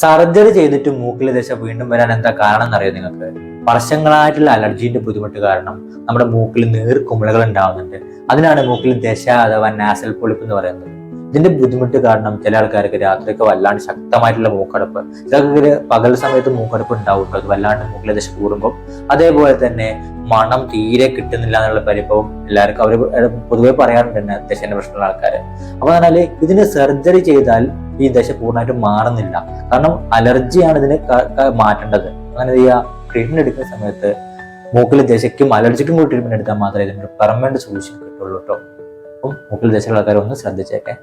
Surgery ചെയ്തിട്ട് മൂക്കിലെ ദശ വീണ്ടും വരാൻ എന്താ കാരണം എന്നറിയോ നിങ്ങൾക്ക്? വർഷങ്ങളായിട്ടുള്ള അലർജീന്റെ ബുദ്ധിമുട്ട് കാരണം നമ്മുടെ മൂക്കിൽ നീർക്കുമിളകൾ ഉണ്ടാവുന്നുണ്ട്. അതിനാണ് മൂക്കിൽ ദശ അഥവാ നാസൽ പൊളിപ്പ് എന്ന് പറയുന്നത്. ഇതിന്റെ ബുദ്ധിമുട്ട് കാരണം ചില ആൾക്കാർക്ക് രാത്രിയൊക്കെ വല്ലാണ്ട് ശക്തമായിട്ടുള്ള മൂക്കടപ്പ്, ചിലർക്ക് പകൽ സമയത്ത് മൂക്കടപ്പ് ഉണ്ടാവും. അത് വല്ലാണ്ട് മൂക്കിലെ ദശ കൂടുമ്പോൾ അതേപോലെ തന്നെ മണം തീരെ കിട്ടുന്നില്ല എന്നുള്ള പരിഭവം എല്ലാവർക്കും അവർ പൊതുവെ പറയാറുണ്ട് തന്നെ ദശന്റെ പ്രശ്നമുള്ള ആൾക്കാര്. അപ്പൊ പറഞ്ഞാല് ഇതിന് സർജറി ചെയ്താൽ ഈ ദശ പൂർണ്ണമായിട്ടും മാറുന്നില്ല. കാരണം അലർജിയാണ് ഇതിന് മാറ്റേണ്ടത്. അങ്ങനെ ചെയ്യുക, ട്രീറ്റ്മെന്റ് എടുക്കുന്ന സമയത്ത് മൂക്കിലെ ദശയ്ക്കും അലർജിക്കും കൂടി ട്രീറ്റ്മെന്റ് എടുത്താൽ മാത്രമേ ഇതിനൊരു പെർമനന്റ് സൊല്യൂഷൻ കിട്ടുള്ളൂ കേട്ടോ. അപ്പം മൂക്കിൽ ദശയുള്ള ആൾക്കാർ ഒന്ന് ശ്രദ്ധിച്ചേക്കെ.